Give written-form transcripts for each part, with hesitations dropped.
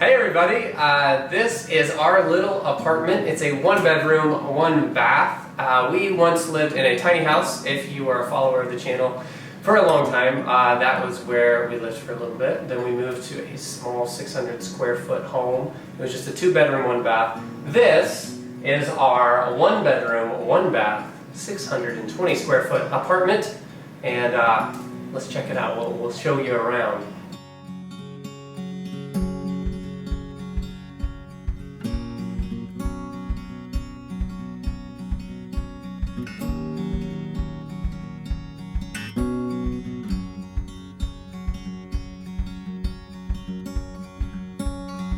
Hey everybody, this is our little apartment. It's a 1-bedroom, 1-bath. We once lived in a tiny house. If you are a follower of the channel for a long time, that was where we lived for a little bit. Then we moved to a small 600 square foot home. It was just a 2-bedroom, 1-bath. This is our 1-bedroom, 1-bath, 620 square foot apartment. And let's check it out. We'll show you around.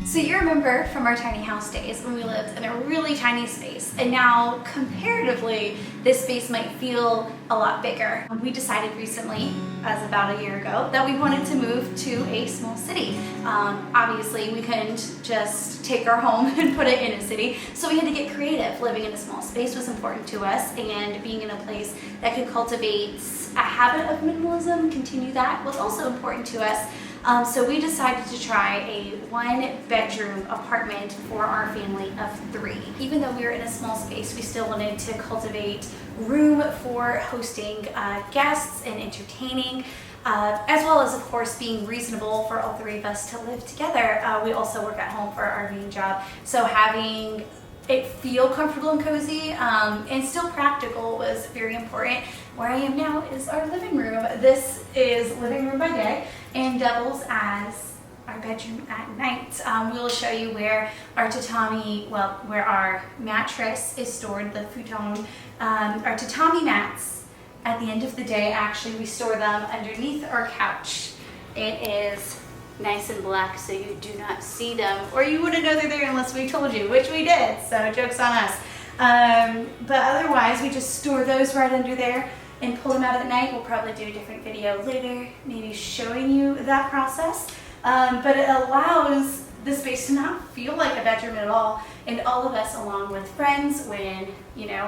So you remember from our tiny house days when we lived in a really tiny space, and now comparatively this space might feel a lot bigger. We decided recently, as about a year ago, that we wanted to move to a small city. Obviously we couldn't just take our home and put it in a city, so we had to get creative. Living in a small space was important to us, and being in a place that could cultivate a habit of minimalism, continue that, was also important to us. So we decided to try a 1-bedroom apartment for our family of 3. Even though we were in a small space, we still wanted to cultivate room for hosting guests and entertaining, as well as, of course, being reasonable for all 3 of us to live together. We also work at home for our RVing job, so having it feel comfortable and cozy and still practical was very important. Where I am now is our living room. This is living room by day and doubles as our bedroom at night. We'll show you where our tatami, where our mattress is stored, the futon. Our tatami mats, at the end of the day, actually we store them underneath our couch. It is nice and black, so you do not see them, or you wouldn't know they're there unless we told you, which we did, so joke's on us. But otherwise, we just store those right under there and pull them out at night. We'll probably do a different video later, maybe showing you that process. But it allows the space to not feel like a bedroom at all, and all of us, along with friends, when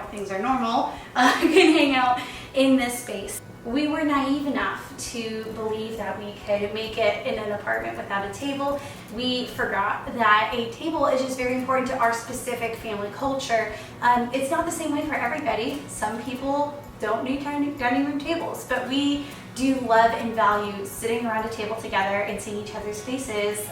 things are normal, can hang out in this space. We were naive enough to believe that we could make it in an apartment without a table. We forgot that a table is just very important to our specific family culture. It's not the same way for everybody. Some people don't need dining room tables, but we do love and value sitting around a table together and seeing each other's faces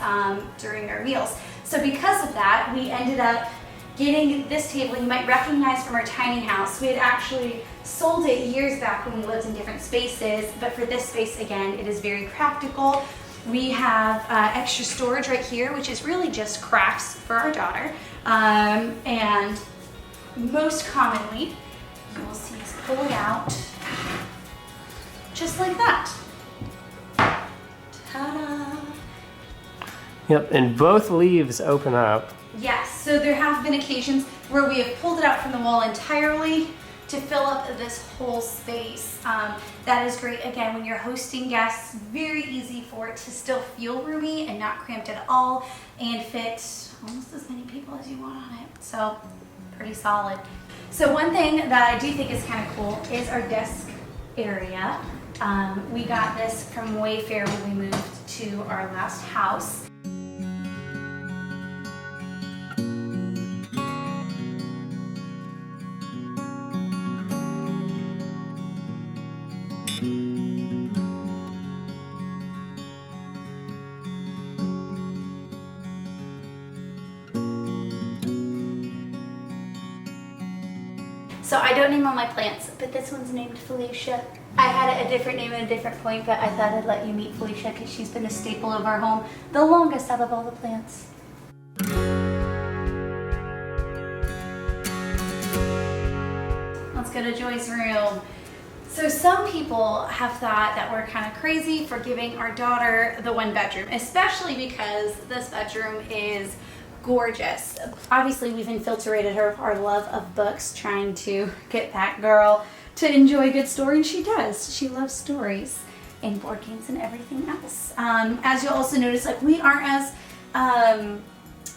during our meals. So because of that, we ended up getting this table you might recognize from our tiny house. We had actually sold it years back when we lived in different spaces, but for this space, again, it is very practical. We have extra storage right here, which is really just crafts for our daughter. And most commonly, you will see us pull it out just like that. Ta-da! Yep, and both leaves open up. Yes, so there have been occasions where we have pulled it out from the wall entirely to fill up this whole space. That is great, again, when you're hosting guests. Very easy for it to still feel roomy and not cramped at all, and fit almost as many people as you want on it. So, pretty solid. So one thing that I do think is kind of cool is our desk area. We got this from Wayfair when we moved to our last house. So I don't name all my plants, but this one's named Felicia. I had a different name at a different point, but I thought I'd let you meet Felicia because she's been a staple of our home, the longest out of all the plants. Let's go to Joy's room. So some people have thought that we're kind of crazy for giving our daughter the 1-bedroom, especially because this bedroom is gorgeous. Obviously, we've infiltrated her our love of books, trying to get that girl to enjoy a good story, and she does. She loves stories and board games and everything else. As you'll also notice, we aren't as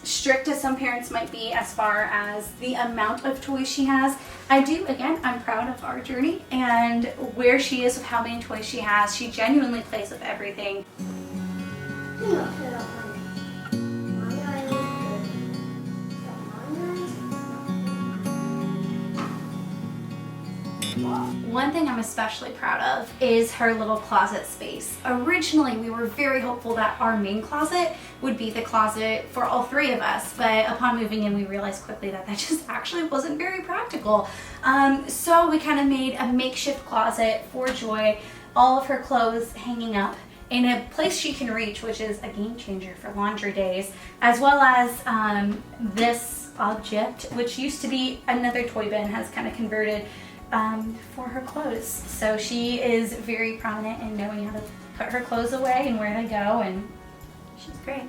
strict as some parents might be as far as the amount of toys she has. I'm proud of our journey and where she is with how many toys she has. She genuinely plays with everything. one thing I'm especially proud of is her little closet space. Originally, we were very hopeful that our main closet would be the closet for all three of us, but upon moving in, we realized quickly that that just actually wasn't very practical. So we kind of made a makeshift closet for Joy, all of her clothes hanging up in a place she can reach, which is a game changer for laundry days, as well as this object, which used to be another toy bin, has kind of converted for her clothes. So she is very prominent in knowing how to put her clothes away and where they go, and she's great.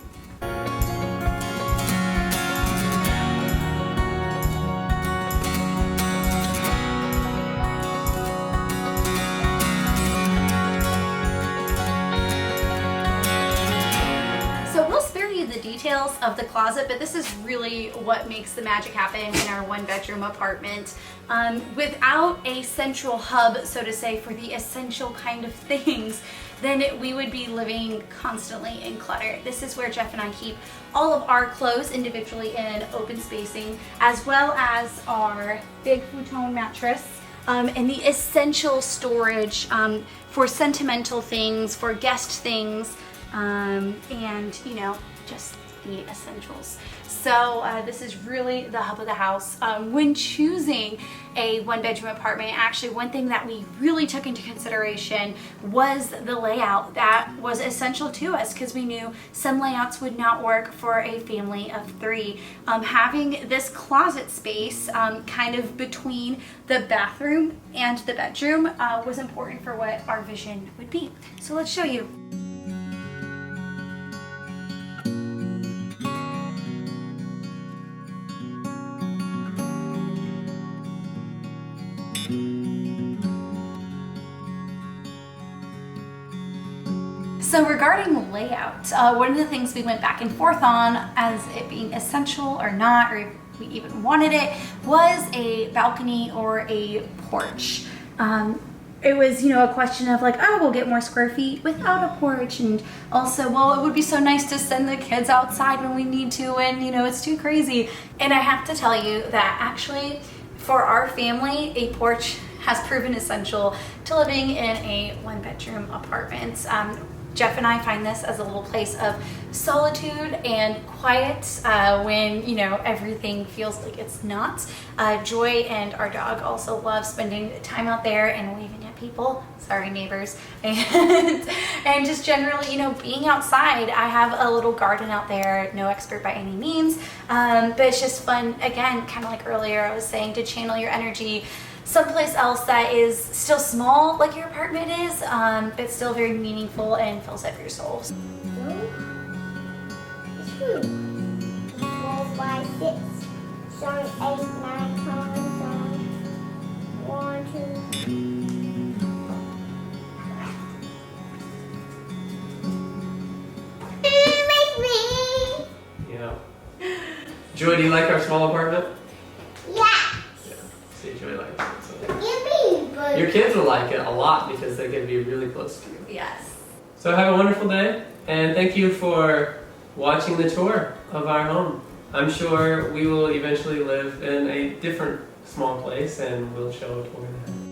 The details of the closet, but this is really what makes the magic happen in our one-bedroom apartment. Without a central hub, so to say, for the essential kind of things, then we would be living constantly in clutter. This is where Jeff and I keep all of our clothes individually in open spacing, as well as our big futon mattress, and the essential storage for sentimental things, for guest things, and you know, just the essentials. So this is really the hub of the house. When choosing a one-bedroom apartment, actually one thing that we really took into consideration was the layout. That was essential to us because we knew some layouts would not work for a family of three. Having this closet space kind of between the bathroom and the bedroom was important for what our vision would be. So let's show you. So regarding the layout, one of the things we went back and forth on as it being essential or not, or if we even wanted it, was a balcony or a porch. It was, you know, a question of like, oh, we'll get more square feet without a porch, and also, well, it would be so nice to send the kids outside when we need to, and you know, it's too crazy. And I have to tell you that actually, for our family, a porch has proven essential to living in a one-bedroom apartment. Jeff and I find this as a little place of solitude and quiet when, you know, everything feels like it's not. Joy and our dog also love spending time out there and waving at people. Sorry, neighbors. And just generally, you know, being outside. I have a little garden out there, no expert by any means, but it's just fun, again, kind of like earlier I was saying, to channel your energy someplace else that is still small like your apartment is, but still very meaningful and fills up your soul. 2, 4, 5, 6, 7, 8, 9, 10, 1, 2. Make me. Yeah. Joy, do you like our small apartment? Yeah. See, Joy likes it. So. Yippee! Your kids will like it a lot because they get to be really close to you. Yes. So have a wonderful day, and thank you for watching the tour of our home. I'm sure we will eventually live in a different small place, and we'll show a tour there.